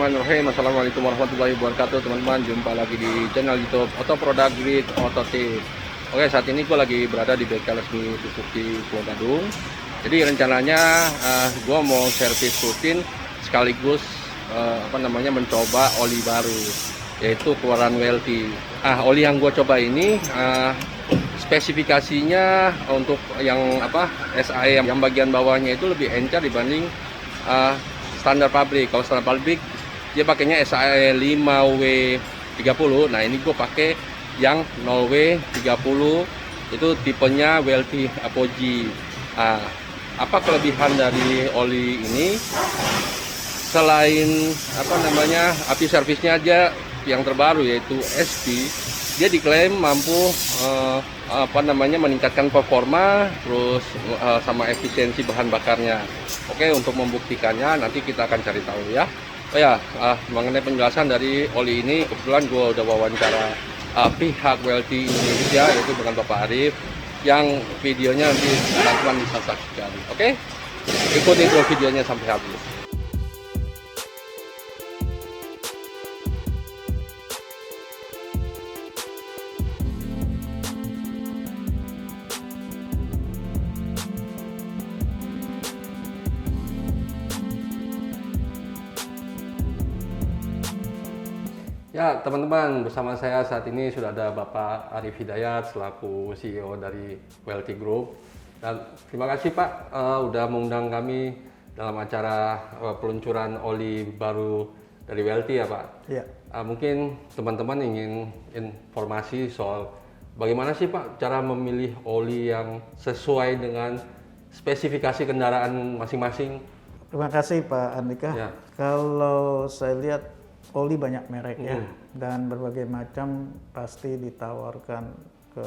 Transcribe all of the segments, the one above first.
Bismillahirrahmanirrahim. Assalamualaikum warahmatullahi wabarakatuh, teman-teman. Jumpa lagi di channel YouTube Auto Product Grid Otomotif. Oke, saat ini gue lagi berada di bengkel resmi Suzuki Pulau Gadung. Jadi rencananya gue mau servis rutin sekaligus mencoba oli baru, yaitu keluaran WLT. Oli yang gue coba ini spesifikasinya untuk yang SAE yang bagian bawahnya itu lebih encer dibanding standar pabrik. Kalau standar pabrik dia pakainya SAE 5W30. Nah, ini gue pakai yang 0W30, itu tipenya WLT Apogee. Apa kelebihan dari oli ini? Selain api servisnya aja yang terbaru yaitu SP, dia diklaim mampu meningkatkan performa, terus sama efisiensi bahan bakarnya. Oke, untuk membuktikannya nanti kita akan cari tahu ya. Mengenai penjelasan dari oli ini, kebetulan gue udah wawancara pihak WLT Indonesia, yaitu dengan Bapak Arif, yang videonya nanti teman-teman bisa saksikan. Oke, ikuti terus videonya sampai habis. Ya, teman-teman, bersama saya saat ini sudah ada Bapak Arif Hidayat selaku CEO dari WLT Group. Dan terima kasih Pak udah mengundang kami dalam acara peluncuran oli baru dari WLT ya Pak. Iya. Mungkin teman-teman ingin informasi soal bagaimana sih Pak cara memilih oli yang sesuai dengan spesifikasi kendaraan masing-masing. Terima kasih Pak Andika. Ya. Kalau saya lihat oli banyak merek ya, dan berbagai macam pasti ditawarkan ke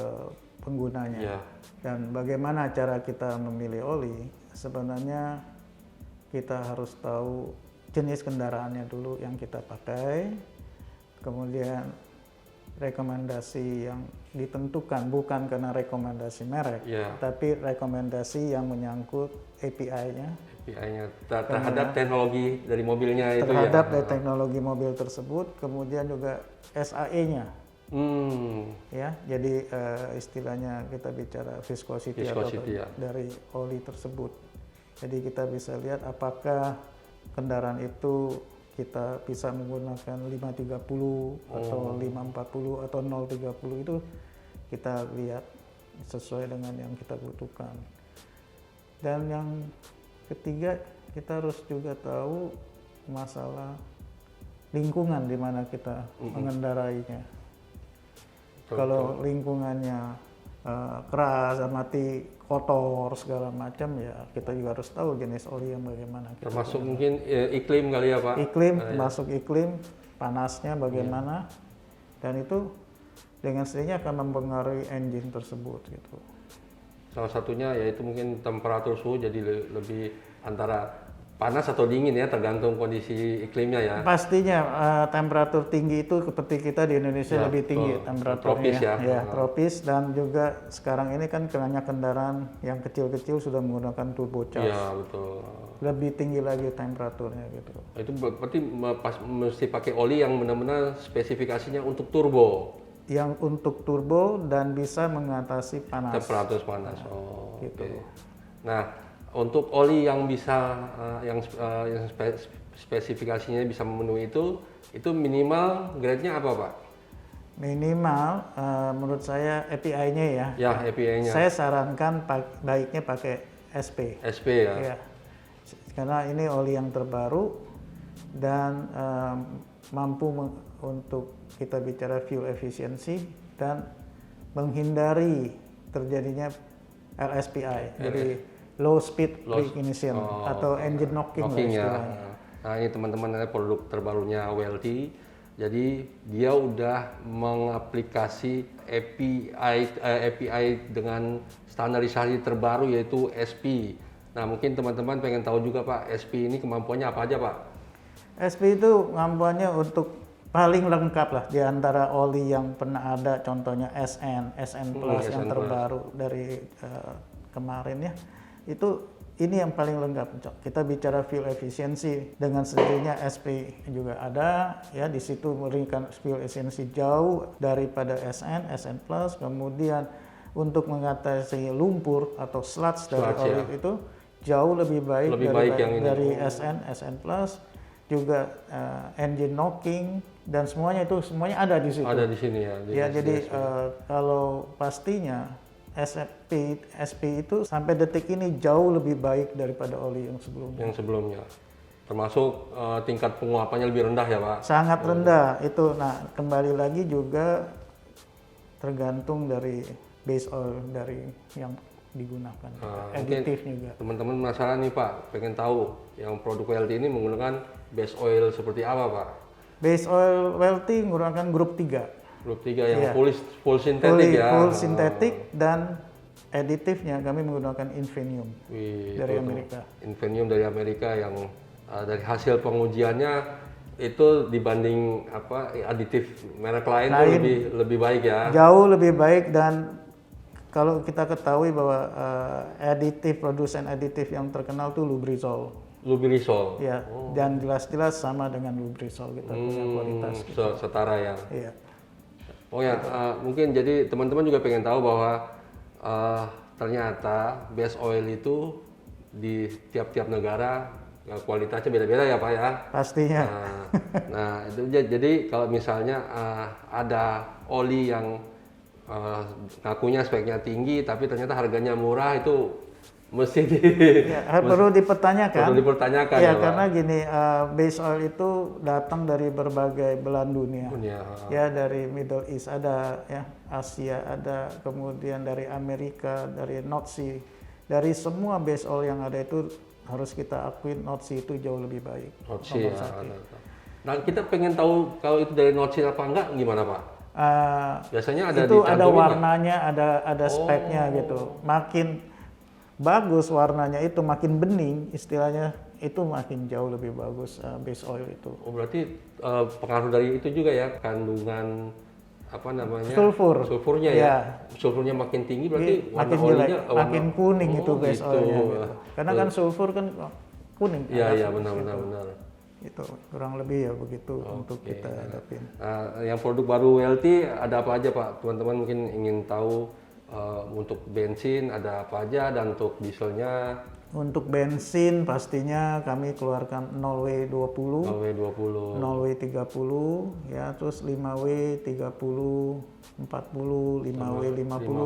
penggunanya. Ya. Dan bagaimana cara kita memilih oli? Sebenarnya kita harus tahu jenis kendaraannya dulu yang kita pakai, kemudian rekomendasi yang ditentukan bukan karena rekomendasi merek, tapi rekomendasi yang menyangkut API-nya. API-nya terhadap teknologi dari mobilnya itu terhadap teknologi mobil tersebut, kemudian juga SAE-nya. Ya, jadi istilahnya kita bicara viscosity dari oli tersebut. Jadi kita bisa lihat apakah kendaraan itu kita bisa menggunakan 530 atau 540 atau 030, itu kita lihat sesuai dengan yang kita butuhkan. Dan yang ketiga, kita harus juga tahu masalah lingkungan di mana kita mengendarainya. Kalau lingkungannya keras, mati, kotor segala macam, ya kita juga harus tahu jenis oli yang bagaimana. Termasuk mungkin iklim kali ya Pak? Iklim, termasuk iklim, panasnya bagaimana, dan itu dengan sendirinya akan mempengaruhi engine tersebut gitu. Salah satunya yaitu mungkin temperatur suhu jadi lebih antara panas atau dingin ya, tergantung kondisi iklimnya ya. Pastinya temperatur tinggi itu seperti kita di Indonesia lebih tinggi temperaturnya. Tropis ya. Tropis, dan juga sekarang ini kan banyak kendaraan yang kecil-kecil sudah menggunakan turbocharged. Iya, betul. Lebih tinggi lagi temperaturnya gitu. Itu berarti mesti pakai oli yang benar-benar spesifikasinya untuk turbo. Yang untuk turbo dan bisa mengatasi panas. Temperatur panas. Gitu. Okay. Nah, untuk oli yang bisa yang spesifikasinya bisa memenuhi itu minimal grade-nya apa Pak? Minimal menurut saya API-nya ya. Ya, API-nya. Saya sarankan baiknya pakai SP. SP ya. Ya. Karena ini oli yang terbaru dan mampu untuk kita bicara fuel efficiency dan menghindari terjadinya LSPI. Jadi low speed ignition atau engine knocking ya. Nah, ini teman-teman, produk terbarunya WLT. Jadi dia udah mengaplikasi API dengan standarisasi terbaru yaitu SP. Nah, mungkin teman-teman pengen tahu juga Pak, SP ini kemampuannya apa aja Pak? SP itu kemampuannya untuk paling lengkap lah di antara oli yang pernah ada, contohnya SN Plus yang terbaru dari kemarin ya. Itu ini yang paling lengkap. Kita bicara fuel efficiency dengan sendirinya SP juga ada ya, di situ memberikan fuel efficiency jauh daripada SN, SN+, kemudian untuk mengatasi lumpur atau sludge dari oli itu jauh lebih baik dari SN, SN+, juga engine knocking dan semuanya ada di situ. Ada di sini ya. Ya, jadi kalau pastinya SP itu sampai detik ini jauh lebih baik daripada oli yang sebelumnya. Yang sebelumnya. Termasuk tingkat penguapannya lebih rendah ya Pak? Sangat rendah itu. Nah, kembali lagi juga tergantung dari base oil dari yang digunakan. Aditif juga. Teman-teman penasaran nih Pak, pengen tahu yang produk WLT ini menggunakan base oil seperti apa Pak? Base oil WLT menggunakan grup 3. Grup 3 yang full sintetik ya? Full sintetik dan aditifnya kami menggunakan Invenium dari Amerika. Invenium dari Amerika yang dari hasil pengujiannya itu dibanding aditif merek lain itu lebih baik ya? Jauh lebih baik, dan kalau kita ketahui bahwa produsen aditif yang terkenal itu Lubrizol. Ya, dan jelas-jelas sama dengan Lubrizol kita punya kualitas. Setara ya? Iya. Oh ya, mungkin jadi teman-teman juga pengen tahu bahwa ternyata base oil itu di tiap-tiap negara kualitasnya beda-beda ya Pak ya? Pastinya. Nah itu jadi kalau misalnya ada oli yang ngakunya speknya tinggi tapi ternyata harganya murah, itu mesti perlu dipertanyakan. Perlu dipertanyakan ya, karena gini, base oil itu datang dari berbagai belahan dunia. Ya, dari Middle East ada, ya, Asia ada, kemudian dari Amerika, dari North Sea. Dari semua base oil yang ada itu harus kita akui North Sea itu jauh lebih baik. North Sea ya. Nah, kita pengen tahu kalau itu dari North Sea apa enggak, gimana Pak? Biasanya ada itu ada warnanya, ada speknya gitu. Makin bagus warnanya itu, makin bening istilahnya, itu makin jauh lebih bagus base oil itu. Oh, berarti pengaruh dari itu juga ya, kandungan sulfurnya ya. Sulfurnya makin tinggi berarti makin jelek, makin kuning itu base oilnya gitu. Karena kan sulfur kan kuning. Iya benar. Itu kurang lebih ya begitu untuk kita hadapin. Yang produk baru WLT ada apa aja Pak? Teman-teman mungkin ingin tahu. Untuk bensin ada apa aja, dan untuk dieselnya? Untuk bensin pastinya kami keluarkan 0W20, 0W30 ya, terus 5W 30, 40, 5W50.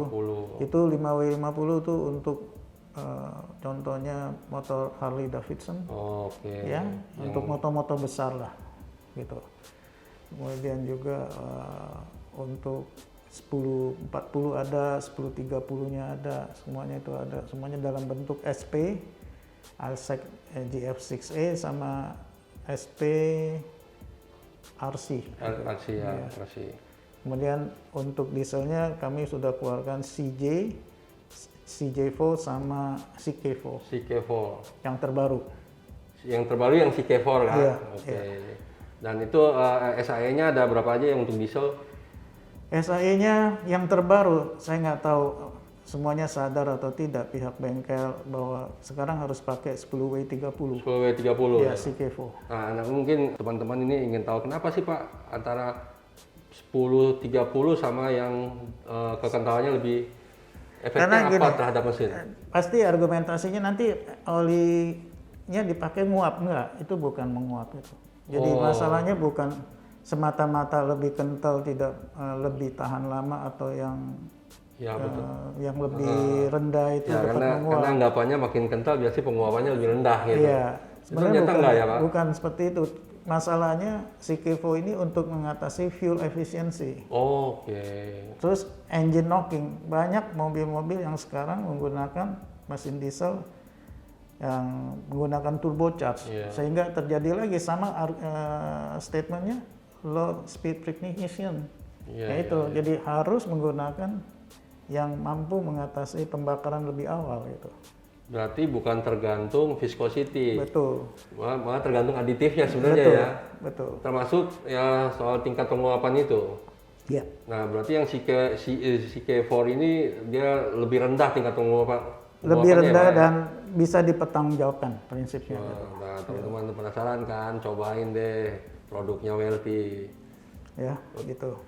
Itu 5W50 itu untuk contohnya motor Harley Davidson. Ya, untuk motor-motor besar lah gitu. Kemudian juga untuk 1040 ada, 1030-nya ada, semuanya itu ada. Semuanya dalam bentuk SP, Alsec GF6A sama SP RC. RC. Kemudian untuk dieselnya kami sudah keluarkan CJ4 sama CK4. Yang terbaru. Yang terbaru yang CK4 kan? Iya. Dan itu SAE-nya ada berapa aja yang untuk diesel? SAE-nya yang terbaru, saya nggak tahu semuanya sadar atau tidak pihak bengkel bahwa sekarang harus pakai 10W30. 10W30 ya, CK4. Nah, mungkin teman-teman ini ingin tahu kenapa sih Pak antara 1030 sama yang kekentalannya lebih efeknya apa terhadap mesin? Pasti argumentasinya nanti olinya dipakai nguap, enggak, itu bukan menguap itu. Jadi masalahnya bukan semata-mata lebih kental, tidak lebih tahan lama, atau yang yang lebih rendah itu dapat menguap. Karena anggapannya makin kental biasanya penguapannya lebih rendah gitu. Iya, sebenarnya enggak ya Pak? Bukan seperti itu. Masalahnya CK4 ini untuk mengatasi fuel efficiency. Terus engine knocking, banyak mobil-mobil yang sekarang menggunakan mesin diesel yang menggunakan turbocharge, sehingga terjadi lagi sama statementnya low speed ignition. Jadi harus menggunakan yang mampu mengatasi pembakaran lebih awal gitu. Berarti bukan tergantung viscosity. Betul. Malah tergantung aditifnya sebenarnya. Betul. Termasuk ya soal tingkat penguapan itu. Iya. Nah, berarti yang CK4 ini dia lebih rendah tingkat penguapan lebih rendah dan bisa dipertanggungjawabkan prinsipnya. Nah, teman-teman penasaran kan, cobain deh produknya Welty. Ya, gitu.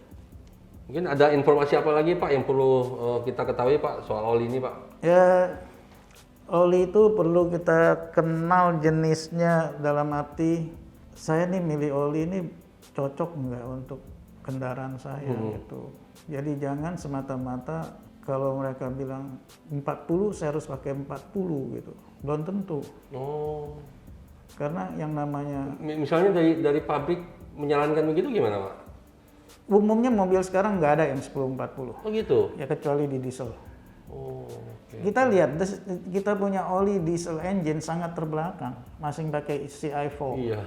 Mungkin ada informasi apa lagi Pak yang perlu kita ketahui Pak soal oli ini Pak? Ya, oli itu perlu kita kenal jenisnya, dalam arti saya nih milih oli ini cocok nggak untuk kendaraan saya gitu. Jadi jangan semata-mata kalau mereka bilang 40 saya harus pakai 40 gitu. Belum tentu. Oh. Karena yang namanya misalnya dari pabrik menyarankan begitu gimana Pak? Umumnya mobil sekarang nggak ada yang 1040. Oh gitu? Ya kecuali di diesel. Oh, kita lihat kita punya oli diesel engine sangat terbelakang, masing pakai CI4. Iya.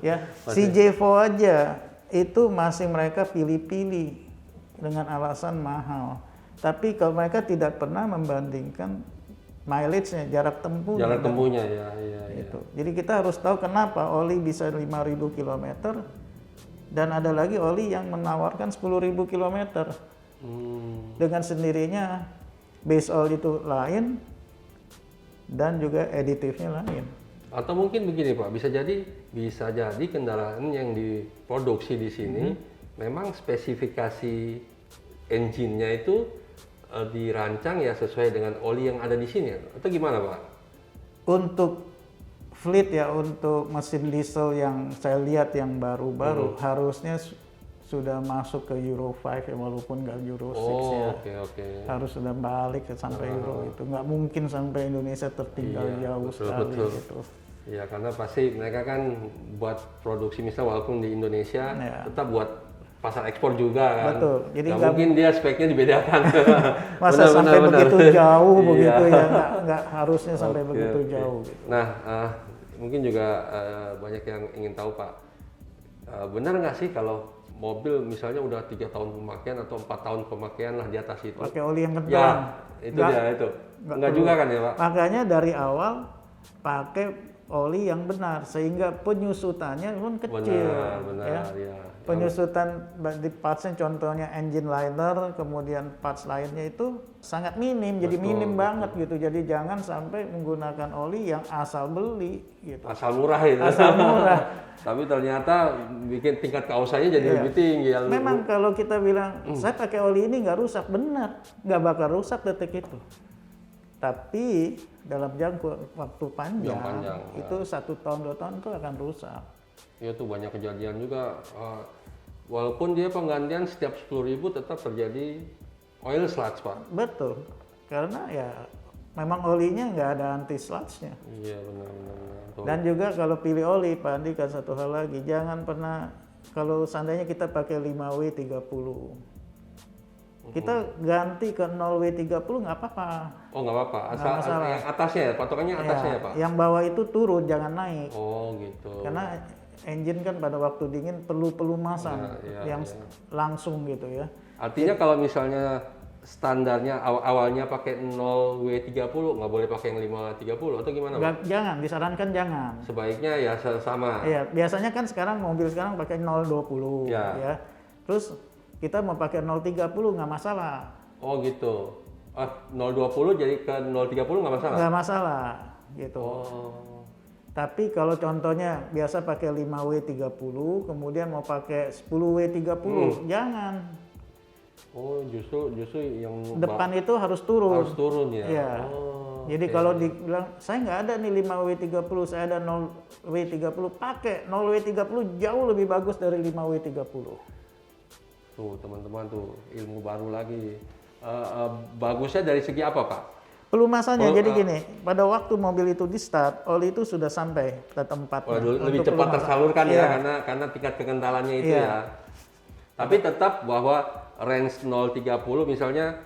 Ya, CJ4 aja itu masih mereka pilih-pilih dengan alasan mahal. Tapi kalau mereka tidak pernah membandingkan mileage-nya, jarak tempuh. Jarak tempuhnya ya. Itu. Jadi kita harus tahu kenapa oli bisa 5.000 km dan ada lagi oli yang menawarkan 10.000 km. Dengan sendirinya base oil itu lain dan juga aditifnya lain. Atau mungkin begini Pak, bisa jadi kendaraan yang diproduksi di sini memang spesifikasi engine-nya itu dirancang ya sesuai dengan oli yang ada di sini, atau gimana Pak? Untuk fleet ya, untuk mesin diesel yang saya lihat yang baru-baru harusnya sudah masuk ke Euro 5 ya, walaupun nggak Euro 6 ya. Okay. Harus sudah balik sampai Euro itu. Nggak mungkin sampai Indonesia tertinggal jauh sekali gitu. Ya karena pasti mereka kan buat produksi misal walaupun di Indonesia tetap buat pasar ekspor juga kan. Betul. Jadi nggak mungkin dia speknya dibedakan. Masa sampai begitu jauh begitu ya, nggak harusnya sampai begitu jauh. Gitu. Nah mungkin juga banyak yang ingin tahu Pak, benar nggak sih kalau mobil misalnya udah 3 tahun pemakaian atau 4 tahun pemakaian lah di atas itu pakai oli yang kencang? Ya itu dia. Nggak juga kan ya Pak? Makanya dari awal pakai oli yang benar sehingga penyusutannya pun kecil. Benar. Penyusutan di partsnya contohnya engine liner, kemudian parts lainnya itu sangat minim, jadi minim banget gitu. Jadi jangan sampai menggunakan oli yang asal beli gitu. Asal murah itu. Asal murah. Tapi ternyata bikin tingkat keausannya jadi lebih tinggi. Memang kalau kita bilang saya pakai oli ini nggak rusak, benar, nggak bakal rusak detik itu. Tapi dalam jangka waktu panjang itu 1 tahun 2 tahun itu akan rusak. Ya tuh banyak kejadian juga. Walaupun dia penggantian setiap 10.000 tetap terjadi oil sludge Pak. Betul, karena ya memang olinya nggak ada anti sludge-nya. Iya benar. Dan juga kalau pilih oli Pak Andi kan satu hal lagi, jangan pernah kalau seandainya kita pakai 5W30 kita ganti ke 0W30 nggak apa-apa. Oh nggak apa-apa, asal yang atasnya ya, patokannya atasnya ya Pak? Yang bawah itu turun, jangan naik. Oh gitu. Karena engine kan pada waktu dingin perlu pelumasan langsung gitu ya. Artinya kalau misalnya standarnya awalnya pakai 0W30 nggak boleh pakai yang 530 atau gimana Pak? Jangan, disarankan jangan. Sebaiknya ya sama. Iya, biasanya kan sekarang mobil sekarang pakai 020 ya. Terus kita mau pakai 030 nggak masalah. Oh gitu. 020 jadi ke 030 nggak masalah? Nggak masalah gitu. Tapi kalau contohnya biasa pakai 5W30 kemudian mau pakai 10W30 jangan. Oh justru yang depan itu harus turun. Harus turun ya. Iya. Jadi kalau dibilang saya nggak ada nih 5W30, saya ada 0W30, pakai 0W30 jauh lebih bagus dari 5W30. Tuh teman-teman tuh ilmu baru lagi. Bagusnya dari segi apa Pak? Pelumasannya jadi gini, pada waktu mobil itu di start, oli itu sudah sampai ke tempatnya. Lebih cepat tersalurkan ya karena tingkat kekentalannya itu ya. Tapi tetap bahwa range 030 misalnya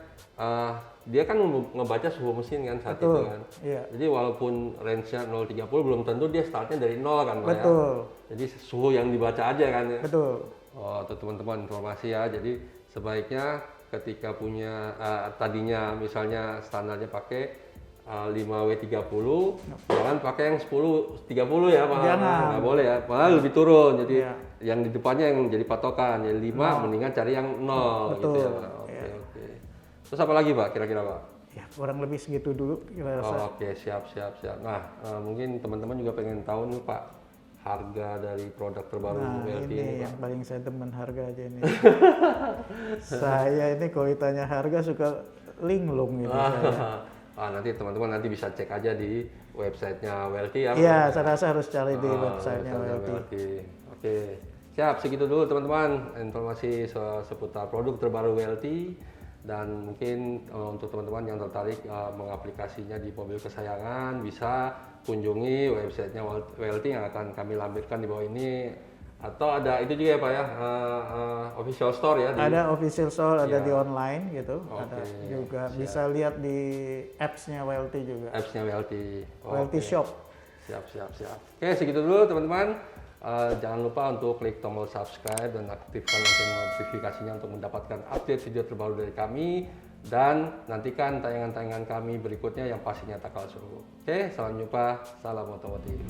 dia kan ngebaca suhu mesin kan saat itu kan. Jadi walaupun range-nya 030 belum tentu dia startnya dari 0 kan Pak. Betul. Jadi suhu yang dibaca aja kan ya. Betul. Oh, tuh teman-teman informasi ya. Jadi sebaiknya ketika punya tadinya misalnya standarnya pakai 5W30 jangan pakai yang 1030 ya Pak. Nggak boleh ya. Malah lebih turun. Jadi yang di depannya yang jadi patokan. Jadi 5 mendingan cari yang 0 gitu ya Pak. Oke. Terus apa lagi Pak kira-kira Pak? Ya kurang lebih segitu dulu kita rasa. Oke, siap. Nah, mungkin teman-teman juga pengen tahu nih Pak, harga dari produk terbaru WLT ini ini, yang Pak. paling saya demen, harga aja ini. Saya ini kalau ditanya harga suka linglung gitu saya. Nanti teman-teman nanti bisa cek aja di websitenya WLT ya. Iya, saya rasa harus cari di websitenya WLT. Oke, siap, segitu dulu teman-teman informasi seputar produk terbaru WLT. Dan mungkin untuk teman-teman yang tertarik mengaplikasinya di mobil kesayangan, bisa kunjungi websitenya WLT yang akan kami lampirkan di bawah ini. Atau ada itu juga ya Pak ya, official store ya? Ada official store, ada di online gitu. Oke, ada juga siap. bisa lihat di apps-nya WLT juga. Apps-nya WLT. WLT Shop. Siap. Oke, segitu dulu teman-teman. Jangan lupa untuk klik tombol subscribe dan aktifkan lonceng notifikasinya untuk mendapatkan update video terbaru dari kami, dan nantikan tayangan-tayangan kami berikutnya yang pastinya tak kalah seru. Oke, sampai jumpa. Salam otomotif.